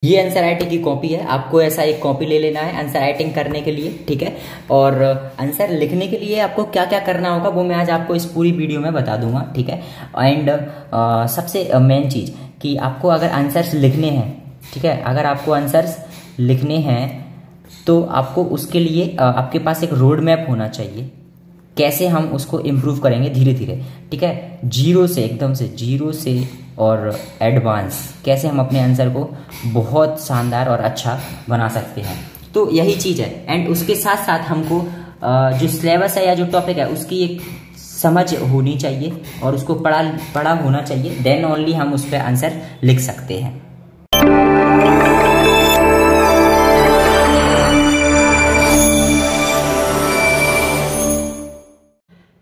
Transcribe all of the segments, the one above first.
ये answer writing की copy है। आपको ऐसा एक कॉपी ले लेना है आंसर राइटिंग करने के लिए, ठीक है। और आंसर लिखने के लिए आपको क्या क्या करना होगा वो मैं आज आपको इस पूरी वीडियो में बता दूंगा, ठीक है। एंड सबसे मेन चीज़ कि आपको अगर आंसर्स लिखने हैं, ठीक है, अगर आपको आंसर्स लिखने हैं तो आपको उसके लिए आपके पास एक रोड मैप होना चाहिए। कैसे हम उसको इम्प्रूव करेंगे धीरे धीरे, ठीक है, जीरो से, एकदम से जीरो से और एडवांस कैसे हम अपने आंसर को बहुत शानदार और अच्छा बना सकते हैं। तो यही चीज़ है। एंड उसके साथ साथ हमको जो सिलेबस है या जो टॉपिक है उसकी एक समझ होनी चाहिए और उसको पढ़ा होना चाहिए। देन ओनली हम उस पर आंसर लिख सकते हैं।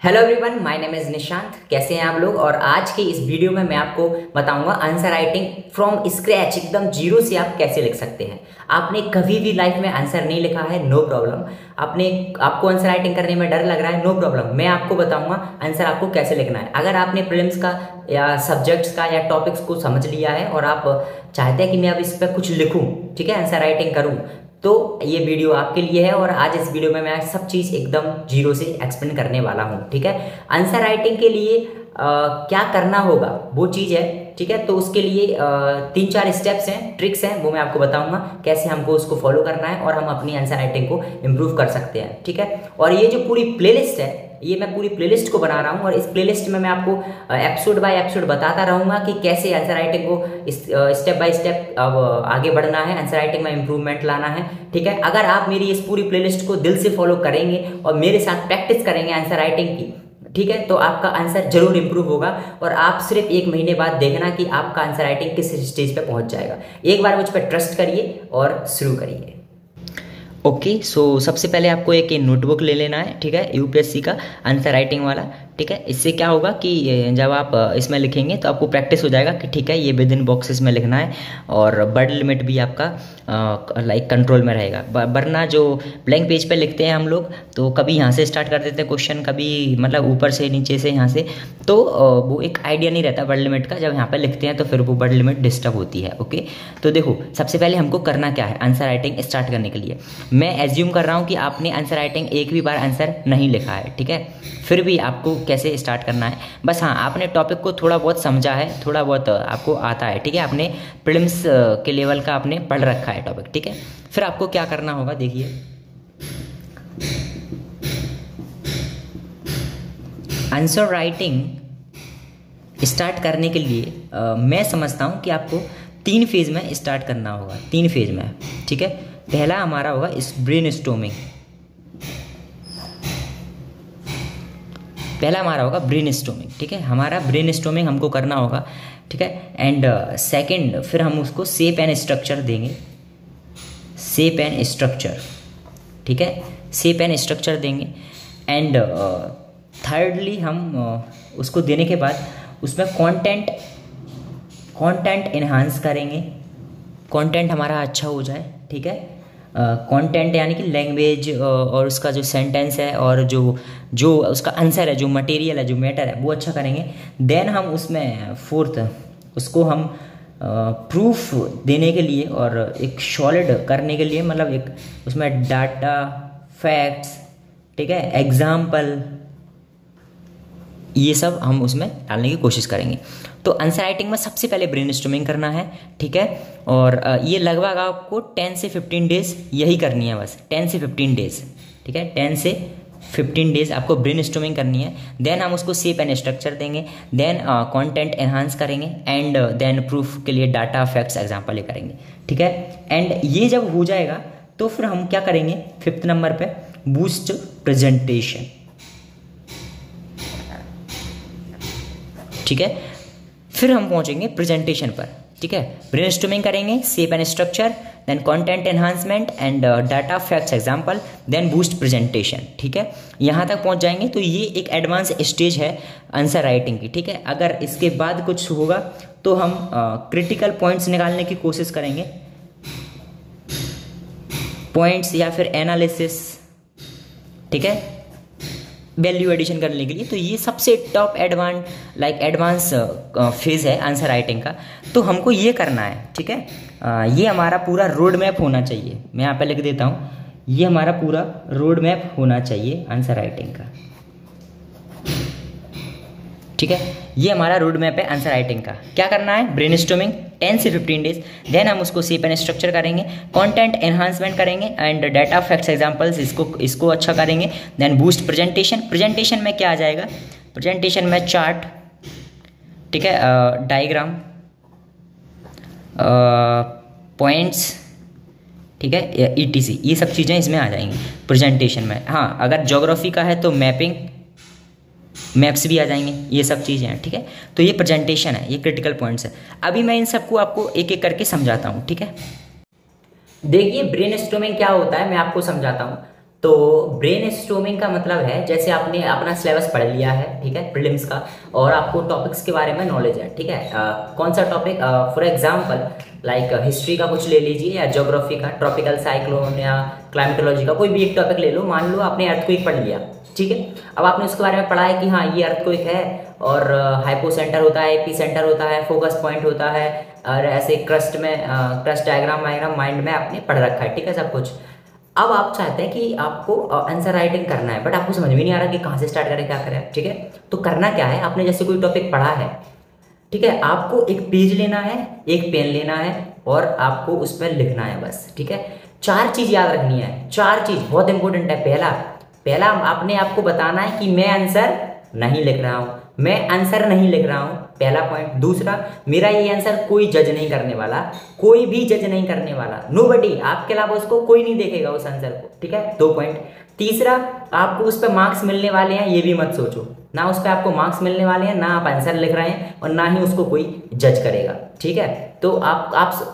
Hello everyone, my name is Nishant. कैसे हैं आप लोग? और आज की इस वीडियो में मैं आपको बताऊंगा आंसर राइटिंग फ्रॉम स्क्रैच, एकदम जीरो से आप कैसे लिख सकते हैं। आपने कभी भी लाइफ में आंसर नहीं लिखा है, नो प्रॉब्लम। आपको आंसर राइटिंग करने में डर लग रहा है, नो प्रॉब्लम। मैं आपको बताऊंगा आंसर आपको कैसे लिखना है। अगर आपने प्रीलिम्स का या सब्जेक्ट्स का या टॉपिक्स को समझ लिया है और आप चाहते हैं कि मैं अब इस पर कुछ लिखूँ, ठीक है, आंसर राइटिंग करूँ, तो ये वीडियो आपके लिए है। और आज इस वीडियो में मैं सब चीज़ एकदम जीरो से एक्सप्लेन करने वाला हूँ, ठीक है। आंसर राइटिंग के लिए क्या करना होगा वो चीज़ है, ठीक है। तो उसके लिए 3-4 स्टेप्स हैं, ट्रिक्स हैं, वो मैं आपको बताऊंगा कैसे हमको उसको फॉलो करना है और हम अपनी आंसर राइटिंग को इम्प्रूव कर सकते हैं, ठीक है। और ये जो पूरी प्लेलिस्ट है, ये मैं पूरी प्लेलिस्ट को बना रहा हूँ और इस प्लेलिस्ट में मैं आपको एपिसोड बाय एपिसोड बताता रहूँगा कि कैसे आंसर राइटिंग को स्टेप बाय स्टेप अब आगे बढ़ना है, आंसर राइटिंग में इंप्रूवमेंट लाना है, ठीक है। अगर आप मेरी इस पूरी प्लेलिस्ट को दिल से फॉलो करेंगे और मेरे साथ प्रैक्टिस करेंगे आंसर राइटिंग की, ठीक है, तो आपका आंसर जरूर इंप्रूव होगा और आप सिर्फ 1 महीने बाद देखना कि आपका आंसर राइटिंग किस स्टेज पे पहुंच जाएगा। एक बार मुझ पर ट्रस्ट करिए और शुरू करिए। ओके, सो सबसे पहले आपको एक नोटबुक ले लेना है, ठीक है, यूपीएससी का आंसर राइटिंग वाला, ठीक है। इससे क्या होगा कि जब आप इसमें लिखेंगे तो आपको प्रैक्टिस हो जाएगा कि ठीक है ये विद इन बॉक्सेस में लिखना है और वर्ड लिमिट भी आपका लाइक कंट्रोल में रहेगा। वरना जो ब्लैंक पेज पे लिखते हैं हम लोग तो कभी यहाँ से स्टार्ट कर देते हैं क्वेश्चन, कभी मतलब ऊपर से नीचे से यहाँ से, तो वो एक आइडिया नहीं रहता वर्ड लिमिट का। जब यहाँ पर लिखते हैं तो फिर वो वर्ड लिमिट डिस्टर्ब होती है। ओके, तो देखो सबसे पहले हमको करना क्या है आंसर राइटिंग स्टार्ट करने के लिए। मैं एज्यूम कर रहा हूँ कि आपने आंसर राइटिंग एक भी बार आंसर नहीं लिखा है, ठीक है। फिर भी आपको कैसे स्टार्ट करना है, बस हाँ आपने टॉपिक को थोड़ा बहुत समझा है, थोड़ा बहुत आपको आता है, ठीक है, आपने प्रीलिम्स के लेवल का आपने पढ़ रखा है टॉपिक, ठीक है। फिर आपको क्या करना होगा, देखिए आंसर राइटिंग स्टार्ट करने के लिए मैं समझता हूँ कि आपको 3 फेज में स्टार्ट करना होगा, 3 फेज में, ठीक है। पहला हमारा होगा इस ब्रेनस्टॉर्मिंग, पहला हमारा होगा ब्रेनस्टॉर्मिंग, ठीक है। हमारा ब्रेनस्टॉर्मिंग हमको करना होगा, ठीक है। एंड सेकंड फिर हम उसको शेप एंड स्ट्रक्चर देंगे, शेप एंड स्ट्रक्चर, ठीक है, शेप एंड स्ट्रक्चर देंगे। एंड थर्डली हम उसको देने के बाद उसमें कंटेंट इन्हांस करेंगे, कंटेंट हमारा अच्छा हो जाए, ठीक है। कंटेंट यानी कि लैंग्वेज और उसका जो सेंटेंस है और जो उसका आंसर है, जो मटेरियल है, जो मैटर है, वो अच्छा करेंगे। देन हम उसमें फोर्थ उसको हम प्रूफ देने के लिए और एक सॉलिड करने के लिए, मतलब एक उसमें डाटा, फैक्ट्स, ठीक है, एग्जाम्पल, ये सब हम उसमें डालने की कोशिश करेंगे। तो आंसर राइटिंग में सबसे पहले ब्रेनस्टॉर्मिंग करना है, ठीक है। और ये लगभग आपको 10 से 15 डेज यही करनी है, बस 10 से 15 डेज, ठीक है, 10 से 15 डेज आपको ब्रेनस्टॉर्मिंग करनी है। देन हम उसको शेप एंड स्ट्रक्चर देंगे, देन कंटेंट एनहांस करेंगे एंड देन प्रूफ के लिए डाटा, फैक्ट्स, एग्जाम्पल ये करेंगे, ठीक है। एंड ये जब हो जाएगा तो फिर हम क्या करेंगे, 5th नंबर पे बूस्ट प्रेजेंटेशन, ठीक है। फिर हम पहुंचेंगे प्रेजेंटेशन पर, ठीक है। ब्रेनस्टॉर्मिंग करेंगे, shape and structure, then content enhancement and data, facts, example, then boost presentation, ठीक है। यहाँ तक पहुंच जाएंगे तो ये एक एडवांस स्टेज है आंसर राइटिंग की, ठीक है। अगर इसके बाद कुछ होगा तो हम क्रिटिकल पॉइंट्स निकालने की कोशिश करेंगे, पॉइंट्स या फिर एनालिसिस, ठीक है। वैल्यू एडिशन करने के लिए। तो ये सबसे टॉप एडवांस फेज है आंसर राइटिंग का। तो हमको ये करना है, ठीक है। ये हमारा पूरा रोड मैप होना चाहिए। मैं यहाँ पे लिख देता हूँ, ये हमारा पूरा रोड मैप होना चाहिए आंसर राइटिंग का, ठीक है। ये हमारा रोड मैप है आंसर राइटिंग का। क्या करना है, ब्रेनस्टॉर्मिंग 10 से 15 डेज, देन हम उसको शेप एंड स्ट्रक्चर करेंगे, कंटेंट एनहांसमेंट करेंगे एंड डाटा फैक्ट्स एग्जांपल्स इसको अच्छा करेंगे। देन बूस्ट प्रेजेंटेशन में क्या आ जाएगा, प्रेजेंटेशन में चार्ट, ठीक है, डायग्राम, पॉइंट्स, ठीक है, ETC, ये सब चीज़ें इसमें आ जाएंगी प्रेजेंटेशन में। हाँ, अगर ज्योग्राफी का है तो मैप्स भी आ जाएंगे, ये सब चीज़ें हैं, ठीक है। तो ये प्रेजेंटेशन है, ये क्रिटिकल पॉइंट्स है। अभी मैं इन सबको आपको एक एक करके समझाता हूँ, ठीक है। देखिए ब्रेनस्टॉर्मिंग क्या होता है, मैं आपको समझाता हूँ। तो ब्रेनस्टॉर्मिंग का मतलब है, जैसे आपने अपना सिलेबस पढ़ लिया है, ठीक है, प्रीलिम्स का, और आपको टॉपिक्स के बारे में नॉलेज है, ठीक है। कौन सा topic, for example like history का कुछ ले लीजिए, या ज्योग्राफी का, ट्रॉपिकल साइक्लोन या क्लाइमेटोलॉजी का कोई भी एक टॉपिक ले लो। मान लो आपने अर्थक्वेक पढ़ लिया, ठीक है। अब आपने उसके बारे में पढ़ा है कि हाँ ये अर्थक्वेक है, और हाइपो सेंटर होता है, एपी सेंटर होता है, फोकस पॉइंट होता है, और ऐसे क्रस्ट डायग्राम माइंड में आपने पढ़ रखा है, ठीक है, सब कुछ। अब आप चाहते हैं कि आपको आंसर राइटिंग करना है, बट आपको समझ में नहीं आ रहा कि कहाँ से स्टार्ट करें, क्या करें, ठीक है। तो करना क्या है, आपने जैसे कोई टॉपिक पढ़ा है, ठीक है, आपको एक पेज लेना है, एक पेन लेना है, और आपको उस पर लिखना है बस, ठीक है। 4 चीज़ याद रखनी है, 4 चीज़ बहुत इंपॉर्टेंट है। पहला आपने आपको बताना है कि मैं आंसर नहीं लिख रहा हूँ, मैं आंसर नहीं लिख रहा हूँ, पहला पॉइंट। दूसरा, मेरा ये आंसर कोई जज नहीं करने वाला, कोई भी जज नहीं करने वाला, नोबडी, आपके अलावा उसको कोई नहीं देखेगा उस आंसर को, ठीक है, 2 पॉइंट। तीसरा, आपको उस पर मार्क्स मिलने वाले हैं, ये भी मत सोचो, ना उस पर आपको मार्क्स मिलने वाले हैं, ना आप आंसर लिख रहे हैं, और ना ही उसको कोई जज करेगा, ठीक है। तो आप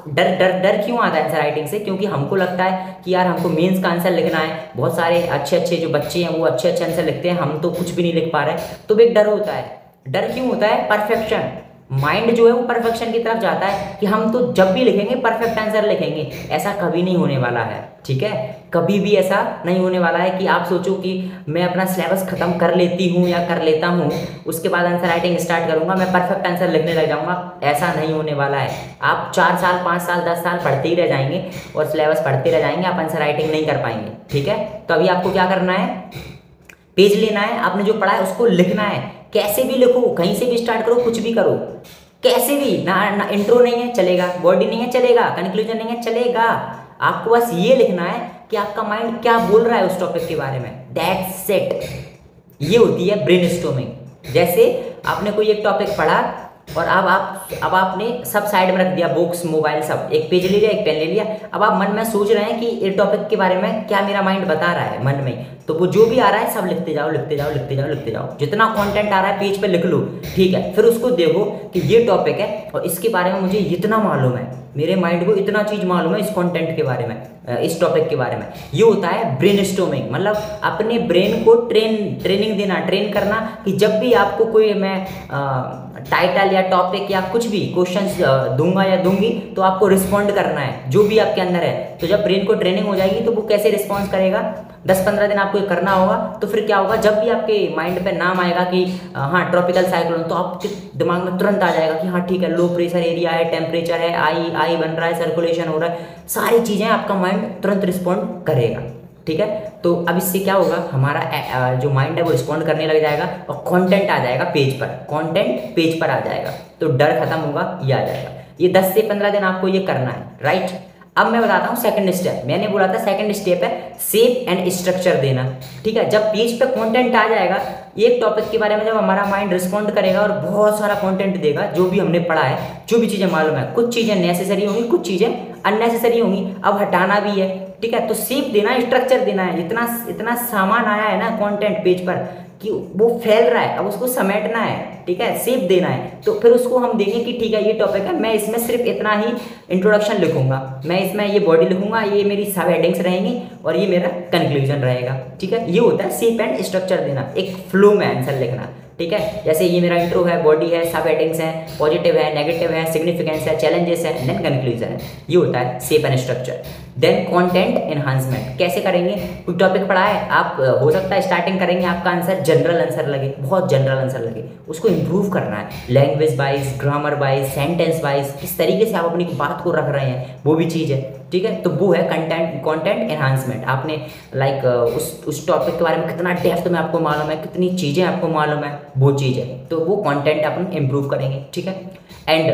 डर क्यों आता है आंसर राइटिंग से, क्योंकि हमको लगता है कि यार हमको मेंस का आंसर लिखना है, बहुत सारे अच्छे जो बच्चे हैं वो अच्छे आंसर लिखते हैं, हम तो कुछ भी नहीं लिख पा रहे, तो एक डर होता है। डर क्यों होता है, परफेक्शन, माइंड जो है वो परफेक्शन की तरफ जाता है कि हम तो जब भी लिखेंगे परफेक्ट आंसर लिखेंगे। ऐसा कभी नहीं होने वाला है, ठीक है, कभी भी ऐसा नहीं होने वाला है कि आप सोचो कि मैं अपना सिलेबस खत्म कर लेती हूँ या कर लेता हूँ, उसके बाद आंसर राइटिंग स्टार्ट करूँगा, मैं परफेक्ट आंसर लिखने लग जाऊँगा। ऐसा नहीं होने वाला है। आप 4 साल 5 साल 10 साल पढ़ते ही रह जाएंगे और सिलेबस पढ़ते रह जाएंगे, आप आंसर राइटिंग नहीं कर पाएंगे, ठीक है। तो अभी आपको क्या करना है, पेज लेना है, आपने जो पढ़ा है उसको लिखना है, कैसे भी लिखो, कहीं से भी स्टार्ट करो, कुछ भी करो, कैसे भी, ना इंट्रो नहीं है चलेगा, बॉडी नहीं है चलेगा, कंक्लूजन नहीं है चलेगा, आपको बस ये लिखना है कि आपका माइंड क्या बोल रहा है उस टॉपिक के बारे में, दैट्स इट। ये होती है ब्रेनस्टॉर्मिंग। जैसे आपने कोई एक टॉपिक पढ़ा और अब आपने सब साइड में रख दिया, बुक्स, मोबाइल, सब, एक पेज ले लिया, एक पेन ले लिया। अब आप मन में सोच रहे हैं कि ये टॉपिक के बारे में क्या मेरा माइंड बता रहा है मन में, तो वो जो भी आ रहा है सब लिखते जाओ, लिखते जाओ, लिखते जाओ, लिखते जाओ, जितना कंटेंट आ रहा है पेज पे लिख लो, ठीक है। फिर उसको देखो कि ये टॉपिक है और इसके बारे में मुझे इतना मालूम है, मेरे माइंड को इतना चीज़ मालूम है इस कंटेंट के बारे में, इस टॉपिक के बारे में। ये होता है ब्रेनस्टॉर्मिंग, मतलब अपने ब्रेन को ट्रेनिंग देना, ट्रेन करना, कि जब भी आपको कोई मैं टाइटल या टॉपिक या कुछ भी क्वेश्चंस दूंगा या दूंगी, तो आपको रिस्पॉन्ड करना है जो भी आपके अंदर है। तो जब ब्रेन को ट्रेनिंग हो जाएगी तो वो कैसे रिस्पॉन्स करेगा, 10-15 दिन आपको करना होगा। तो फिर क्या होगा, जब भी आपके माइंड पे नाम आएगा कि हाँ ट्रॉपिकल साइक्लोन, तो आपके दिमाग में तुरंत आ जाएगा कि हाँ ठीक है, लो प्रेशर एरिया है, टेम्परेचर है, आई बन रहा है, सर्कुलेशन हो रहा है, सारी चीज़ें आपका माइंड तुरंत रिस्पॉन्ड करेगा, ठीक है। तो अब इससे क्या होगा, हमारा जो माइंड है वो रिस्पॉन्ड करने लग जाएगा और कंटेंट आ जाएगा पेज पर, कंटेंट पेज पर आ जाएगा, तो डर खत्म होगा, ये आ जाएगा। ये 10 से 15 दिन आपको ये करना है, राइट। अब मैं बताता हूँ सेकंड स्टेप। मैंने बोला था सेकंड स्टेप है शेप एंड स्ट्रक्चर देना, ठीक है। जब पेज पे कंटेंट आ जाएगा, एक टॉपिक के बारे में जब हमारा माइंड रिस्पॉन्ड करेगा और बहुत सारा कंटेंट देगा, जो भी हमने पढ़ा है, जो भी चीज़ें मालूम है, कुछ चीज़ें नेसेसरी होंगी, कुछ चीज़ें अननेसेसरी होंगी, अब हटाना भी है, ठीक है। तो शेप देना, स्ट्रक्चर देना है। इतना सामान आया है ना कंटेंट पेज पर कि वो फैल रहा है, अब उसको समेटना है, ठीक है, शेप देना है। तो फिर उसको हम देंगे कि ठीक है ये टॉपिक है, मैं इसमें सिर्फ इतना ही इंट्रोडक्शन लिखूंगा, मैं इसमें ये बॉडी लिखूंगा, ये मेरी सब हेडिंग्स रहेंगी और ये मेरा कंक्लूजन रहेगा, ठीक है। ये होता है शेप एंड स्ट्रक्चर देना, एक फ्लो में आंसर लिखना, ठीक है। जैसे ये मेरा इंट्रो है, बॉडी है, सब हेडिंग्स हैं, पॉजिटिव है, नेगेटिव है, सिग्निफिकेंस है, चैलेंजेस है, देन कंक्लूजन है। ये होता है shape and structure. Then content enhancement कैसे करेंगे? कोई टॉपिक पढ़ा है आप, हो सकता है स्टार्टिंग करेंगे आपका आंसर जनरल आंसर लगे, बहुत जनरल आंसर लगे, उसको इंप्रूव करना है language wise, grammar wise, sentence wise, किस तरीके से आप अपनी बात को रख रहे हैं वो भी चीज़ है, ठीक है। तो वो है कंटेंट एनहांसमेंट। आपने लाइक उस टॉपिक के बारे में कितना डेप्थ में आपको मालूम है, कितनी चीज़ें आपको मालूम है, वो चीज़ है, तो वो कंटेंट अपन इम्प्रूव करेंगे, ठीक है। एंड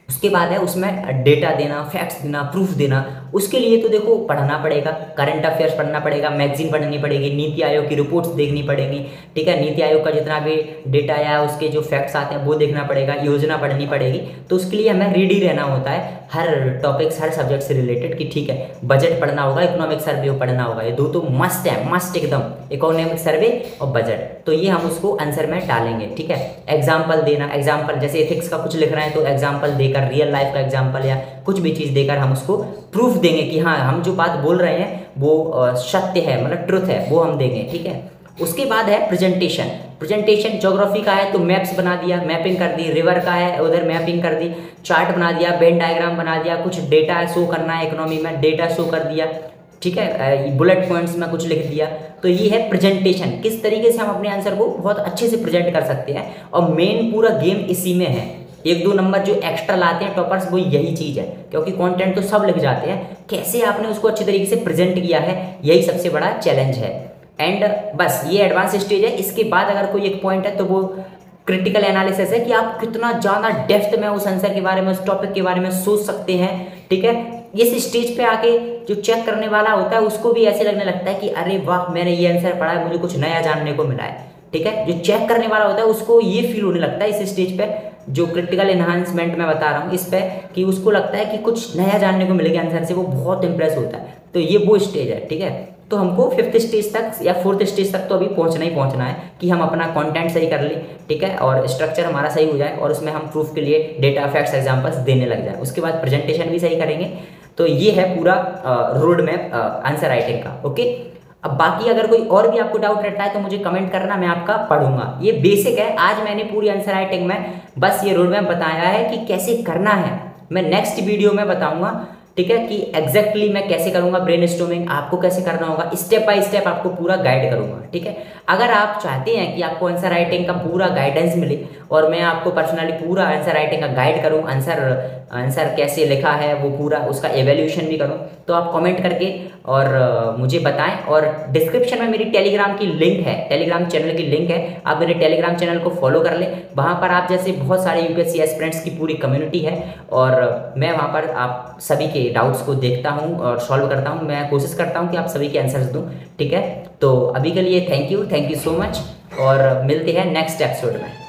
उसके बाद है उसमें डेटा देना, फैक्ट्स देना, प्रूफ देना। उसके लिए तो देखो पढ़ना पड़ेगा, करंट अफेयर्स पढ़ना पड़ेगा, मैगजीन पढ़नी पड़ेगी, नीति आयोग की रिपोर्ट्स देखनी पड़ेगी, ठीक है। नीति आयोग का जितना भी डेटा या उसके जो फैक्ट्स आते हैं वो देखना पड़ेगा, योजना पढ़नी पड़ेगी। तो उसके लिए हमें रेडी रहना होता है हर टॉपिक्स, हर सब्जेक्ट से रिलेटेड कि ठीक है बजट पढ़ना होगा, इकोनॉमिक सर्वे पढ़ना होगा, ये दो तो मस्ट है, मस्ट एकदम, इकोनॉमिक सर्वे और बजट। तो ये हम उसको आंसर में डालेंगे, ठीक है। एग्जाम्पल देना, एग्जाम्पल जैसे एथिक्स का कुछ लिख रहे हैं तो एग्जाम्पल देकर, रियल लाइफ का एग्जाम्पल या कुछ भी चीज़ देकर हम उसको प्रूफ देंगे कि हाँ हम जो बात बोल रहे हैं वो सत्य है, मतलब ट्रुथ है, वो हम देंगे, ठीक है। उसके बाद है प्रेजेंटेशन। प्रेजेंटेशन ज्योग्राफी का है तो मैप्स बना दिया, मैपिंग कर दी, रिवर का है उधर मैपिंग कर दी, चार्ट बना दिया, वेन डायग्राम बना दिया, कुछ डेटा शो करना है इकोनॉमी में, डेटा शो कर दिया, ठीक है, बुलेट पॉइंट्स में कुछ लिख दिया। तो ये है प्रेजेंटेशन, किस तरीके से हम अपने आंसर को बहुत अच्छे से प्रेजेंट कर सकते हैं। और मेन पूरा गेम इसी में है। 1-2 नंबर जो एक्स्ट्रा लाते हैं टॉपर्स वो यही चीज़ है, क्योंकि कंटेंट तो सब लिख जाते हैं, कैसे आपने उसको अच्छे तरीके से प्रेजेंट किया है, यही सबसे बड़ा चैलेंज है। एंड बस ये एडवांस स्टेज है। इसके बाद अगर कोई एक पॉइंट है तो वो क्रिटिकल एनालिसिस है कि आप कितना ज़्यादा डेप्थ में उस आंसर के बारे में, उस टॉपिक के बारे में सोच सकते हैं, ठीक है। इस स्टेज पे आके जो चेक करने वाला होता है उसको भी ऐसे लगने लगता है कि अरे वाह मैंने ये आंसर पढ़ा है, मुझे कुछ नया जानने को मिला है, ठीक है। जो चेक करने वाला होता है उसको ये फील होने लगता है इस स्टेज पे, जो क्रिटिकल एनहांसमेंट मैं बता रहा हूँ इस पे, कि उसको लगता है कि कुछ नया जानने को मिलेगा आंसर से, वो बहुत इंप्रेस होता है। तो ये वो स्टेज है, ठीक है। तो हमको 5th स्टेज तक या 4th स्टेज तक तो अभी पहुंचना ही पहुंचना है कि हम अपना कंटेंट सही कर ले, ठीक है, और स्ट्रक्चर हमारा सही हो जाए और उसमें हम प्रूफ के लिए डेटा, फैक्ट्स, एग्जांपल्स देने लग जाए। उसके बाद प्रेजेंटेशन भी सही करेंगे। तो ये है पूरा रोड मैप आंसर राइटिंग का, ओके। अब बाकी अगर कोई और भी आपको डाउट रहता है तो मुझे कमेंट करना, मैं आपका पढ़ूंगा। ये बेसिक है, आज मैंने पूरी आंसर राइटिंग में बस ये रोड मैप बताया है कि कैसे करना है। मैं नेक्स्ट वीडियो में बताऊंगा, ठीक है, कि एग्जैक्टली मैं कैसे करूंगा ब्रेनस्टॉर्मिंग, आपको कैसे करना होगा, स्टेप बाय स्टेप आपको पूरा गाइड करूंगा, ठीक है। अगर आप चाहते हैं कि आपको आंसर राइटिंग का पूरा गाइडेंस मिले और मैं आपको पर्सनली पूरा आंसर राइटिंग का गाइड करूं, आंसर कैसे लिखा है वो पूरा उसका एवेल्यूशन भी करूं, तो आप कमेंट करके और मुझे बताएं। और डिस्क्रिप्शन में मेरी टेलीग्राम की लिंक है, टेलीग्राम चैनल की लिंक है, आप मेरे टेलीग्राम चैनल को फॉलो कर लें। वहाँ पर आप जैसे बहुत सारे यूपीएससी एस्पिरेंट्स की पूरी कम्युनिटी है और मैं वहाँ पर आप सभी के डाउट्स को देखता हूँ और सॉल्व करता हूँ। मैं कोशिश करता हूँ कि आप सभी के आंसर्स दूँ, ठीक है। तो अभी के लिए थैंक यू सो मच और मिलते हैं नेक्स्ट एपिसोड में।